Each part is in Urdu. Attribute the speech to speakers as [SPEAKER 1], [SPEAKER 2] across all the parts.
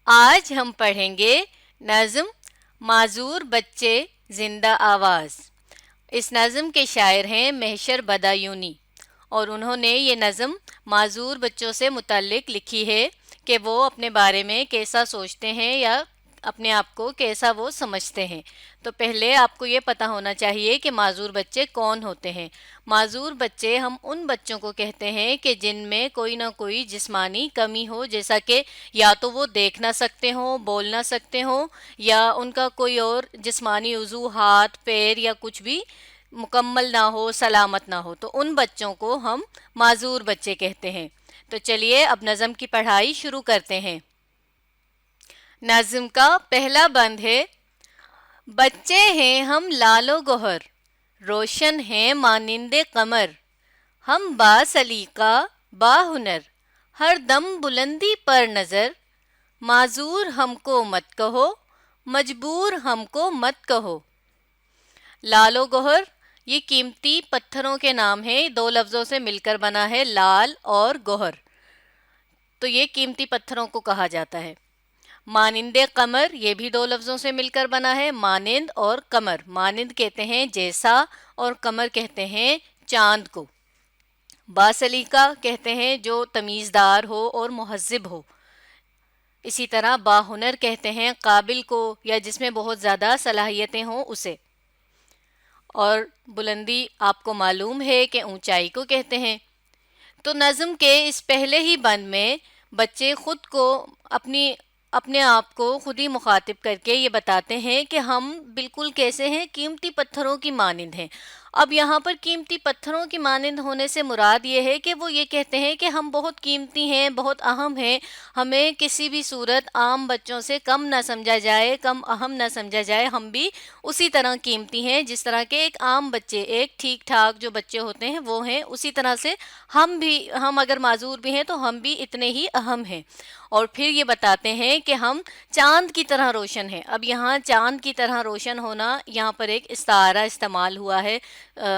[SPEAKER 1] آج ہم پڑھیں گے نظم معذور بچے زندہ آواز۔ اس نظم کے شاعر ہیں محشر بدایونی، اور انہوں نے یہ نظم معذور بچوں سے متعلق لکھی ہے کہ وہ اپنے بارے میں کیسا سوچتے ہیں یا اپنے آپ کو کیسا وہ سمجھتے ہیں۔ تو پہلے آپ کو یہ پتہ ہونا چاہیے کہ معذور بچے کون ہوتے ہیں۔ معذور بچے ہم ان بچوں کو کہتے ہیں کہ جن میں کوئی نہ کوئی جسمانی کمی ہو، جیسا کہ یا تو وہ دیکھ نہ سکتے ہوں، بول نہ سکتے ہوں، یا ان کا کوئی اور جسمانی عضو ہاتھ پیر یا کچھ بھی مکمل نہ ہو، سلامت نہ ہو، تو ان بچوں کو ہم معذور بچے کہتے ہیں۔ تو چلیے اب نظم کی پڑھائی شروع کرتے ہیں۔ نظم کا پہلا بند ہے: بچے ہیں ہم لال و گوہر، روشن ہیں مانند قمر، ہم با سلیقہ با ہنر، ہر دم بلندی پر نظر، معذور ہم کو مت کہو، مجبور ہم کو مت کہو۔ لال و گوہر یہ قیمتی پتھروں کے نام ہیں، دو لفظوں سے مل کر بنا ہے لال اور گوہر، تو یہ قیمتی پتھروں کو کہا جاتا ہے۔ مانند قمر یہ بھی دو لفظوں سے مل کر بنا ہے، مانند اور قمر۔ مانند کہتے ہیں جیسا اور قمر کہتے ہیں چاند کو۔ باسلیقہ کہتے ہیں جو تمیزدار ہو اور مہذب ہو۔ اسی طرح باہنر کہتے ہیں قابل کو یا جس میں بہت زیادہ صلاحیتیں ہوں اسے۔ اور بلندی آپ کو معلوم ہے کہ اونچائی کو کہتے ہیں۔ تو نظم کے اس پہلے ہی بند میں بچے خود کو اپنے آپ کو خود ہی مخاطب کر کے یہ بتاتے ہیں کہ ہم بالکل کیسے ہیں، قیمتی پتھروں کی مانند ہیں۔ اب یہاں پر قیمتی پتھروں کی مانند ہونے سے مراد یہ ہے کہ وہ یہ کہتے ہیں کہ ہم بہت قیمتی ہیں، بہت اہم ہیں، ہمیں کسی بھی صورت عام بچوں سے کم نہ سمجھا جائے، کم اہم نہ سمجھا جائے، ہم بھی اسی طرح قیمتی ہیں جس طرح کے ایک عام بچے، ایک ٹھیک ٹھاک جو بچے ہوتے ہیں وہ ہیں، اسی طرح سے ہم اگر معذور بھی ہیں تو ہم بھی اتنے ہی اہم ہیں۔ اور پھر یہ بتاتے ہیں کہ ہم چاند کی طرح روشن ہیں۔ اب یہاں چاند کی طرح روشن ہونا، یہاں پر ایک استعارہ استعمال ہوا ہے،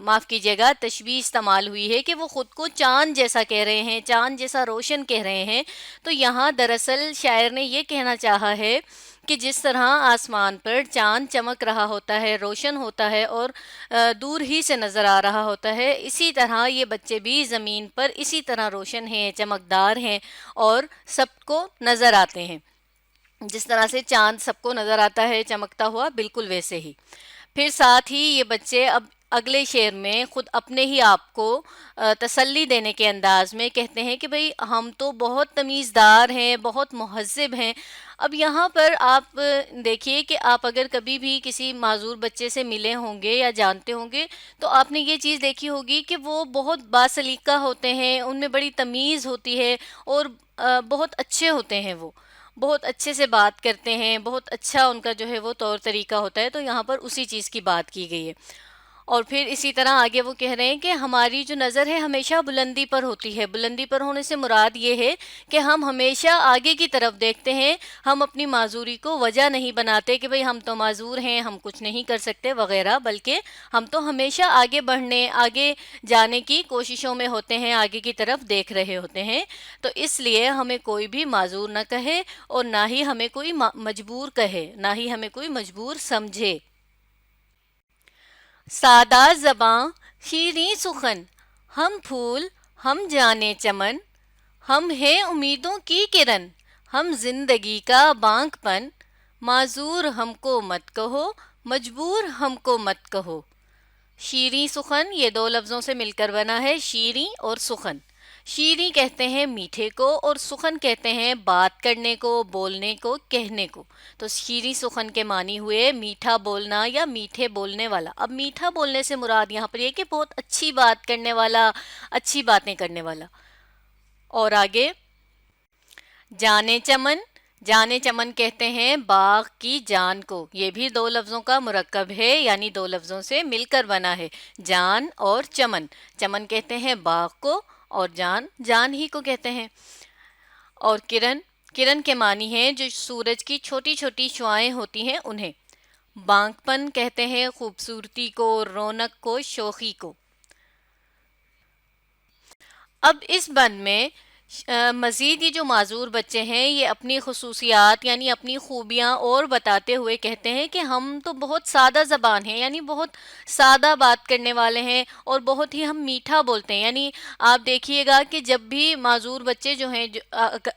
[SPEAKER 1] معاف کیجیے گا تشبیہ استعمال ہوئی ہے کہ وہ خود کو چاند جیسا کہہ رہے ہیں، چاند جیسا روشن کہہ رہے ہیں۔ تو یہاں دراصل شاعر نے یہ کہنا چاہا ہے کہ جس طرح آسمان پر چاند چمک رہا ہوتا ہے، روشن ہوتا ہے اور دور ہی سے نظر آ رہا ہوتا ہے، اسی طرح یہ بچے بھی زمین پر اسی طرح روشن ہیں، چمکدار ہیں اور سب کو نظر آتے ہیں۔ جس طرح سے چاند سب کو نظر آتا ہے چمکتا ہوا، بالکل ویسے ہی۔ پھر ساتھ ہی یہ بچے اب اگلے شعر میں خود اپنے ہی آپ کو تسلی دینے کے انداز میں کہتے ہیں کہ بھئی ہم تو بہت تمیزدار ہیں، بہت مہذب ہیں۔ اب یہاں پر آپ دیکھیے کہ آپ اگر کبھی بھی کسی معذور بچے سے ملے ہوں گے یا جانتے ہوں گے تو آپ نے یہ چیز دیکھی ہوگی کہ وہ بہت باسلیقہ ہوتے ہیں، ان میں بڑی تمیز ہوتی ہے اور بہت اچھے ہوتے ہیں، وہ بہت اچھے سے بات کرتے ہیں، بہت اچھا ان کا جو ہے وہ طور طریقہ ہوتا ہے۔ تو یہاں پر اسی چیز کی بات کی گئی ہے۔ اور پھر اسی طرح آگے وہ کہہ رہے ہیں کہ ہماری جو نظر ہے ہمیشہ بلندی پر ہوتی ہے۔ بلندی پر ہونے سے مراد یہ ہے کہ ہم ہمیشہ آگے کی طرف دیکھتے ہیں، ہم اپنی معذوری کو وجہ نہیں بناتے کہ بھئی ہم تو معذور ہیں، ہم کچھ نہیں کر سکتے وغیرہ، بلکہ ہم تو ہمیشہ آگے بڑھنے، آگے جانے کی کوششوں میں ہوتے ہیں، آگے کی طرف دیکھ رہے ہوتے ہیں۔ تو اس لیے ہمیں کوئی بھی معذور نہ کہے اور نہ ہی ہمیں کوئی مجبور کہے، نہ ہی ہمیں کوئی مجبور سمجھے۔ سادہ زباں شیریں سخن، ہم پھول ہم جانے چمن، ہم ہیں امیدوں کی کرن، ہم زندگی کا بانک پن، معذور ہم کو مت کہو، مجبور ہم کو مت کہو۔ شیریں سخن یہ دو لفظوں سے مل کر بنا ہے، شیریں اور سخن۔ شیریں کہتے ہیں میٹھے کو اور سخن کہتے ہیں بات کرنے کو، بولنے کو، کہنے کو۔ تو شیریں سخن کے معنی ہوئے میٹھا بولنا یا میٹھے بولنے والا۔ اب میٹھا بولنے سے مراد یہاں پر یہ کہ بہت اچھی بات کرنے والا، اچھی باتیں کرنے والا۔ اور آگے جانے چمن، جانے چمن کہتے ہیں باغ کی جان کو۔ یہ بھی دو لفظوں کا مرکب ہے، یعنی دو لفظوں سے مل کر بنا ہے، جان اور چمن۔ چمن کہتے ہیں باغ کو اور جان جان ہی کو کہتے ہیں۔ اور کرن، کرن کے معنی ہیں جو سورج کی چھوٹی چھوٹی شعاعیں ہوتی ہیں انہیں۔ بانک پن کہتے ہیں خوبصورتی کو، رونق کو، شوخی کو۔ اب اس بند میں مزید یہ جو معذور بچے ہیں یہ اپنی خصوصیات یعنی اپنی خوبیاں اور بتاتے ہوئے کہتے ہیں کہ ہم تو بہت سادہ زبان ہیں، یعنی بہت سادہ بات کرنے والے ہیں اور بہت ہی ہم میٹھا بولتے ہیں. یعنی آپ دیکھیے گا کہ جب بھی معذور بچے جو ہیں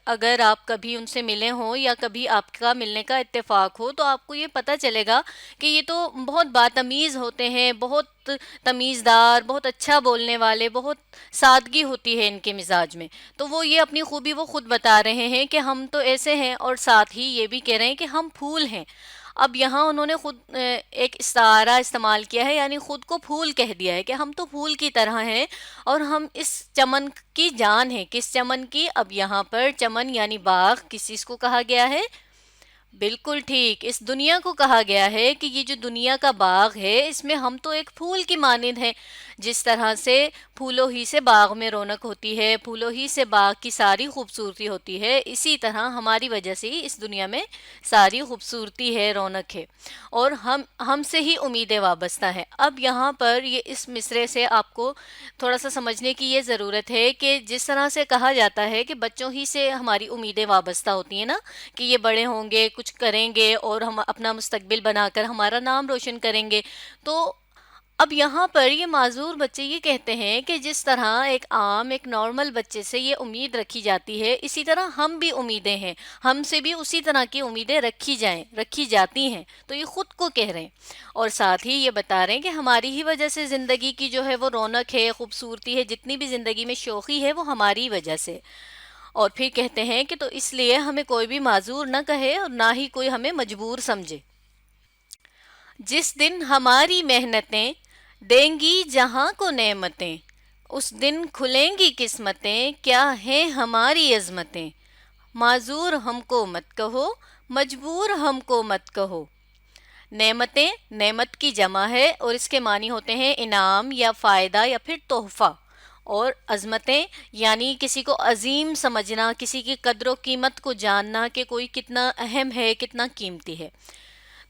[SPEAKER 1] اگر آپ کبھی ان سے ملے ہوں یا کبھی آپ کا ملنے کا اتفاق ہو تو آپ کو یہ پتہ چلے گا کہ یہ تو بہت باتمیز ہوتے ہیں، بہت تمیزدار، بہت اچھا بولنے والے، بہت سادگی ہوتی ہے ان کے مزاج میں. تو وہ یہ اپنی خوبی وہ خود بتا رہے ہیں کہ ہم تو ایسے ہیں، اور ساتھ ہی یہ بھی کہہ رہے ہیں کہ ہم پھول ہیں. اب یہاں انہوں نے خود ایک استعارہ استعمال کیا ہے، یعنی خود کو پھول کہہ دیا ہے کہ ہم تو پھول کی طرح ہیں اور ہم اس چمن کی جان ہیں. کس چمن کی؟ اب یہاں پر چمن یعنی باغ کس چیز کو کہا گیا ہے؟ بالکل ٹھیک، اس دنیا کو کہا گیا ہے کہ یہ جو دنیا کا باغ ہے اس میں ہم تو ایک پھول کی مانند ہیں. جس طرح سے پھولوں ہی سے باغ میں رونق ہوتی ہے، پھولوں ہی سے باغ کی ساری خوبصورتی ہوتی ہے، اسی طرح ہماری وجہ سے ہی اس دنیا میں ساری خوبصورتی ہے، رونق ہے، اور ہم سے ہی امیدیں وابستہ ہیں. اب یہاں پر یہ اس مصرے سے آپ کو تھوڑا سا سمجھنے کی یہ ضرورت ہے کہ جس طرح سے کہا جاتا ہے کہ بچوں ہی سے ہماری امیدیں وابستہ ہوتی ہیں نا، کہ یہ بڑے ہوں گے، کچھ کریں گے اور ہم اپنا مستقبل بنا کر ہمارا نام روشن کریں گے. تو اب یہاں پر یہ معذور بچے یہ کہتے ہیں کہ جس طرح ایک عام ایک نارمل بچے سے یہ امید رکھی جاتی ہے، اسی طرح ہم بھی امیدیں ہیں، ہم سے بھی اسی طرح کی امیدیں رکھی جاتی ہیں. تو یہ خود کو کہہ رہے ہیں اور ساتھ ہی یہ بتا رہے ہیں کہ ہماری ہی وجہ سے زندگی کی جو ہے وہ رونق ہے، خوبصورتی ہے، جتنی بھی زندگی میں شوخی ہے وہ ہماری وجہ سے. اور پھر کہتے ہیں کہ تو اس لیے ہمیں کوئی بھی معذور نہ کہے اور نہ ہی کوئی ہمیں مجبور سمجھے. جس دن ہماری محنتیں دیں گی جہاں کو نعمتیں، اس دن کھلیں گی قسمتیں، کیا ہیں ہماری عظمتیں. معذور ہم کو مت کہو، مجبور ہم کو مت کہو. نعمتیں نعمت کی جمع ہے اور اس کے معنی ہوتے ہیں انعام یا فائدہ یا پھر تحفہ. اور عظمتیں یعنی کسی کو عظیم سمجھنا، کسی کی قدر و قیمت کو جاننا کہ کوئی کتنا اہم ہے، کتنا قیمتی ہے.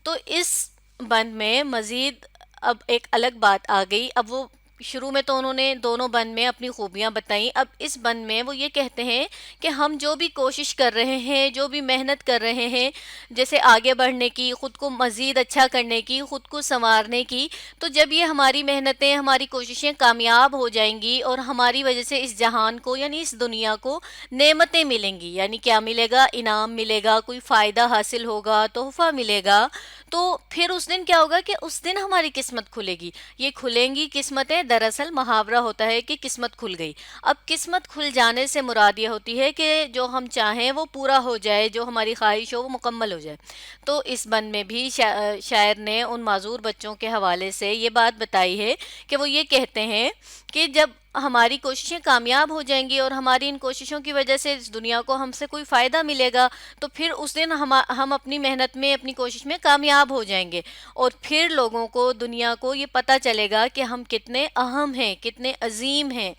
[SPEAKER 1] تو اس بند میں مزید اب ایک الگ بات آ گئی. اب وہ شروع میں تو انہوں نے دونوں بند میں اپنی خوبیاں بتائیں، اب اس بند میں وہ یہ کہتے ہیں کہ ہم جو بھی کوشش کر رہے ہیں، جو بھی محنت کر رہے ہیں، جیسے آگے بڑھنے کی، خود کو مزید اچھا کرنے کی، خود کو سنوارنے کی، تو جب یہ ہماری محنتیں، ہماری کوششیں کامیاب ہو جائیں گی اور ہماری وجہ سے اس جہان کو یعنی اس دنیا کو نعمتیں ملیں گی، یعنی کیا ملے گا؟ انعام ملے گا، کوئی فائدہ حاصل ہوگا، تحفہ ملے گا. تو پھر اس دن کیا ہوگا کہ اس دن ہماری قسمت کھلے گی. یہ کھلیں گی قسمتیں دراصل محاورہ ہوتا ہے کہ قسمت کھل گئی. اب قسمت کھل جانے سے مراد یہ ہوتی ہے کہ جو ہم چاہیں وہ پورا ہو جائے، جو ہماری خواہش ہو وہ مکمل ہو جائے. تو اس بند میں بھی شاعر نے ان معذور بچوں کے حوالے سے یہ بات بتائی ہے کہ وہ یہ کہتے ہیں کہ جب ہماری کوششیں کامیاب ہو جائیں گی اور ہماری ان کوششوں کی وجہ سے اس دنیا کو ہم سے کوئی فائدہ ملے گا، تو پھر اس دن ہم اپنی محنت میں، اپنی کوشش میں کامیاب ہو جائیں گے، اور پھر لوگوں کو، دنیا کو یہ پتہ چلے گا کہ ہم کتنے اہم ہیں، کتنے عظیم ہیں.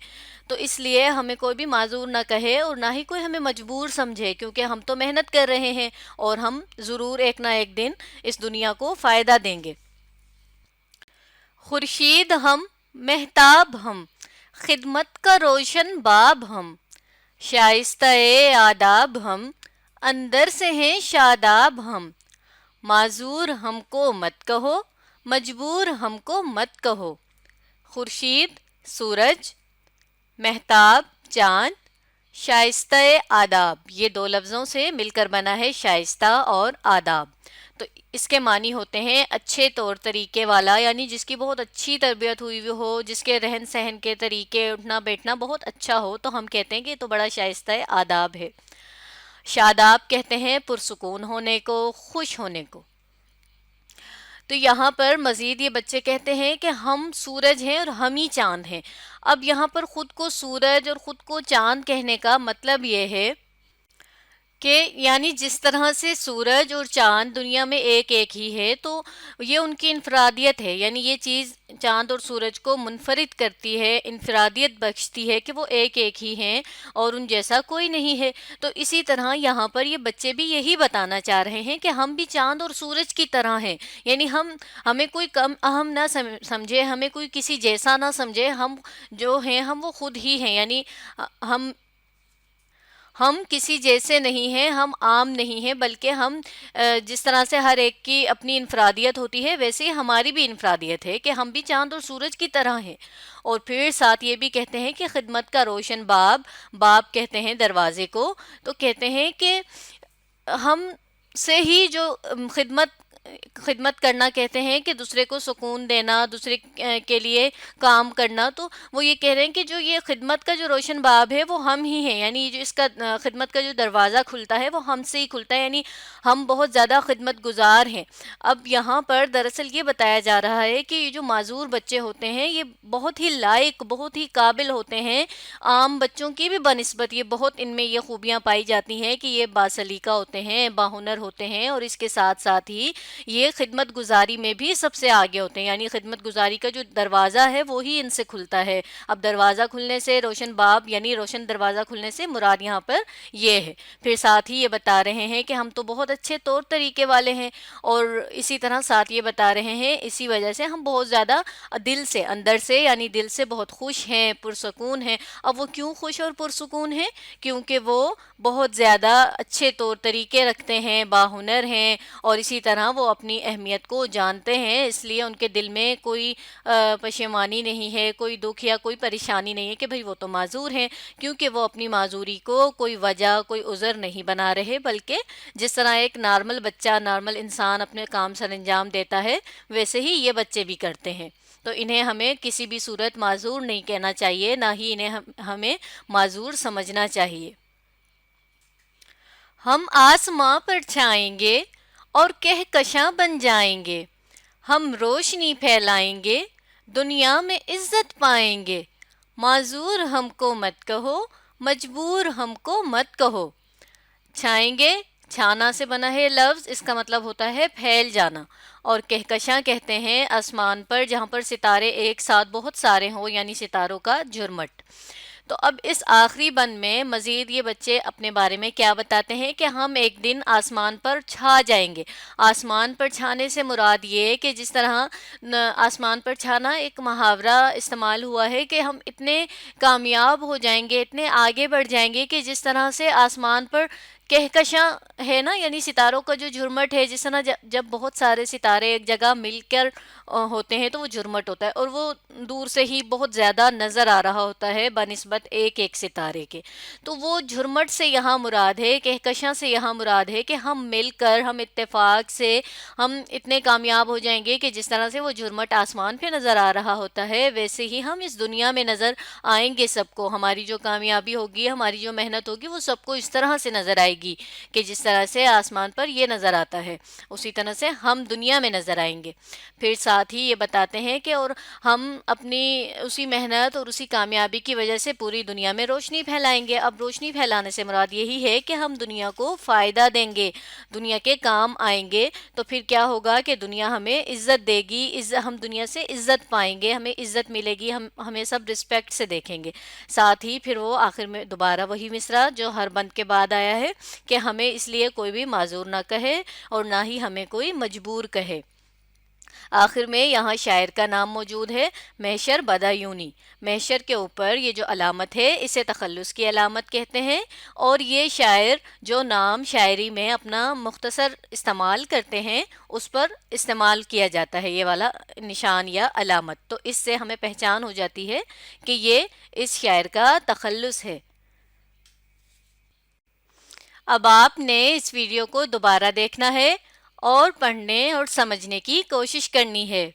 [SPEAKER 1] تو اس لیے ہمیں کوئی بھی معذور نہ کہے اور نہ ہی کوئی ہمیں مجبور سمجھے، کیونکہ ہم تو محنت کر رہے ہیں اور ہم ضرور ایک نہ ایک دن اس دنیا کو فائدہ دیں گے. خورشید ہم، مہتاب ہم، خدمت کا روشن باب ہم، شائستہ آداب ہم، اندر سے ہیں شاداب ہم. معذور ہم کو مت کہو، مجبور ہم کو مت کہو. خورشید سورج، مہتاب چاند، شائستہ آداب، یہ دو لفظوں سے مل کر بنا ہے شائستہ اور آداب. تو اس کے معنی ہوتے ہیں اچھے طور طریقے والا، یعنی جس کی بہت اچھی تربیت ہوئی ہو، جس کے رہن سہن کے طریقے، اٹھنا بیٹھنا بہت اچھا ہو، تو ہم کہتے ہیں کہ یہ تو بڑا شائستہ آداب ہے. شاداب کہتے ہیں پرسکون ہونے کو، خوش ہونے کو. تو یہاں پر مزید یہ بچے کہتے ہیں کہ ہم سورج ہیں اور ہم ہی چاند ہیں. اب یہاں پر خود کو سورج اور خود کو چاند کہنے کا مطلب یہ ہے کہ یعنی جس طرح سے سورج اور چاند دنیا میں ایک ایک ہی ہے، تو یہ ان کی انفرادیت ہے، یعنی یہ چیز چاند اور سورج کو منفرد کرتی ہے، انفرادیت بخشتی ہے کہ وہ ایک ایک ہی ہیں اور ان جیسا کوئی نہیں ہے. تو اسی طرح یہاں پر یہ بچے بھی یہی بتانا چاہ رہے ہیں کہ ہم بھی چاند اور سورج کی طرح ہیں، یعنی ہمیں کوئی کم اہم نہ سمجھے، ہمیں کوئی کسی جیسا نہ سمجھے، ہم جو ہیں ہم وہ خود ہی ہیں. یعنی ہم ہم کسی جیسے نہیں ہیں، ہم عام نہیں ہیں، بلکہ ہم جس طرح سے ہر ایک کی اپنی انفرادیت ہوتی ہے، ویسے ہی ہماری بھی انفرادیت ہے کہ ہم بھی چاند اور سورج کی طرح ہیں۔ اور پھر ساتھ یہ بھی کہتے ہیں کہ خدمت کا روشن باب کہتے ہیں دروازے کو، تو کہتے ہیں کہ ہم سے ہی جو خدمت کرنا کہتے ہیں کہ دوسرے کو سکون دینا، دوسرے کے لیے کام کرنا، تو وہ یہ کہہ رہے ہیں کہ جو یہ خدمت کا جو روشن باب ہے وہ ہم ہی ہیں، یعنی جو اس کا خدمت کا جو دروازہ کھلتا ہے وہ ہم سے ہی کھلتا ہے، یعنی ہم بہت زیادہ خدمت گزار ہیں۔ اب یہاں پر دراصل یہ بتایا جا رہا ہے کہ یہ جو معذور بچے ہوتے ہیں یہ بہت ہی لائق، بہت ہی قابل ہوتے ہیں، عام بچوں کی بھی بنسبت یہ بہت ان میں یہ خوبیاں پائی جاتی ہیں کہ یہ باسلیقہ ہوتے ہیں، باہنر ہوتے ہیں، اور اس کے ساتھ ساتھ ہی یہ خدمت گزاری میں بھی سب سے آگے ہوتے ہیں، یعنی خدمت گزاری کا جو دروازہ ہے وہی ان سے کھلتا ہے۔ اب دروازہ کھلنے سے روشن باب یعنی روشن دروازہ کھلنے سے مراد یہاں پر یہ ہے۔ پھر ساتھ ہی یہ بتا رہے ہیں کہ ہم تو بہت اچھے طور طریقے والے ہیں، اور اسی طرح ساتھ یہ بتا رہے ہیں اسی وجہ سے ہم بہت زیادہ دل سے، اندر سے یعنی دل سے بہت خوش ہیں، پرسکون ہیں۔ اب وہ کیوں خوش اور پرسکون ہیں؟ کیونکہ وہ بہت زیادہ اچھے طور طریقے رکھتے ہیں، باہنر ہیں، اور اسی طرح وہ اپنی اہمیت کو جانتے ہیں، اس لیے ان کے دل میں کوئی پشیمانی نہیں ہے، کوئی دکھ یا کوئی پریشانی نہیں ہے کہ بھئی وہ تو معذور ہیں، کیونکہ وہ اپنی معذوری کو کوئی وجہ، کوئی عذر نہیں بنا رہے، بلکہ جس طرح ایک نارمل بچہ، نارمل انسان اپنے کام سر انجام دیتا ہے، ویسے ہی یہ بچے بھی کرتے ہیں۔ تو انہیں ہمیں کسی بھی صورت معذور نہیں کہنا چاہیے، نہ ہی انہیں ہمیں معذور سمجھنا چاہیے۔ ہم آسماں پر چھائیں گے اور کہکشاں بن جائیں گے، ہم روشنی پھیلائیں گے، دنیا میں عزت پائیں گے، معذور ہم کو مت کہو، مجبور ہم کو مت کہو۔ چھائیں گے، چھانا سے بنا ہے لفظ، اس کا مطلب ہوتا ہے پھیل جانا، اور کہکشاں کہتے ہیں آسمان پر جہاں پر ستارے ایک ساتھ بہت سارے ہوں، یعنی ستاروں کا جھرمٹ۔ تو اب اس آخری بند میں مزید یہ بچے اپنے بارے میں کیا بتاتے ہیں کہ ہم ایک دن آسمان پر چھا جائیں گے۔ آسمان پر چھانے سے مراد یہ کہ جس طرح آسمان پر چھانا ایک محاورہ استعمال ہوا ہے کہ ہم اتنے کامیاب ہو جائیں گے، اتنے آگے بڑھ جائیں گے کہ جس طرح سے آسمان پر کہکشاں ہے نا، یعنی ستاروں کا جو جھرمٹ ہے، جس طرح جب بہت سارے ستارے ایک جگہ مل کر ہوتے ہیں تو وہ جھرمٹ ہوتا ہے، اور وہ دور سے ہی بہت زیادہ نظر آ رہا ہوتا ہے بنسبت ایک ایک ستارے کے۔ تو وہ جھرمٹ سے یہاں مراد ہے، کہکشاں سے یہاں مراد ہے کہ ہم مل کر، ہم اتفاق سے ہم اتنے کامیاب ہو جائیں گے کہ جس طرح سے وہ جھرمٹ آسمان پہ نظر آ رہا ہوتا ہے، ویسے ہی ہم اس دنیا میں نظر آئیں گے سب کو۔ ہماری جو کامیابی ہوگی، ہماری جو محنت ہوگی، وہ سب کو اس طرح سے نظر آئے گی کہ جس طرح سے آسمان پر یہ نظر آتا ہے، اسی طرح سے ہم دنیا میں نظر آئیں گے۔ پھر ساتھ ہی یہ بتاتے ہیں کہ اور ہم اپنی اسی محنت اور اسی کامیابی کی وجہ سے پوری دنیا میں روشنی پھیلائیں گے۔ اب روشنی پھیلانے سے مراد یہی ہے کہ ہم دنیا کو فائدہ دیں گے، دنیا کے کام آئیں گے، تو پھر کیا ہوگا کہ دنیا ہمیں عزت دے گی، ہم دنیا سے عزت پائیں گے، ہمیں عزت ملے گی، ہمیں سب رسپیکٹ سے دیکھیں گے۔ ساتھ ہی پھر وہ آخر میں دوبارہ وہی مصرع جو ہر بند کے بعد آیا ہے کہ ہمیں اس لیے کوئی بھی معذور نہ کہے اور نہ ہی ہمیں کوئی مجبور کہے۔ آخر میں یہاں شاعر کا نام موجود ہے، محشر بدایونی۔ محشر کے اوپر یہ جو علامت ہے اسے تخلص کی علامت کہتے ہیں، اور یہ شاعر جو نام شاعری میں اپنا مختصر استعمال کرتے ہیں اس پر استعمال کیا جاتا ہے یہ والا نشان یا علامت، تو اس سے ہمیں پہچان ہو جاتی ہے کہ یہ اس شاعر کا تخلص ہے۔ اب آپ نے اس ویڈیو کو دوبارہ دیکھنا ہے اور پڑھنے اور سمجھنے کی کوشش کرنی ہے۔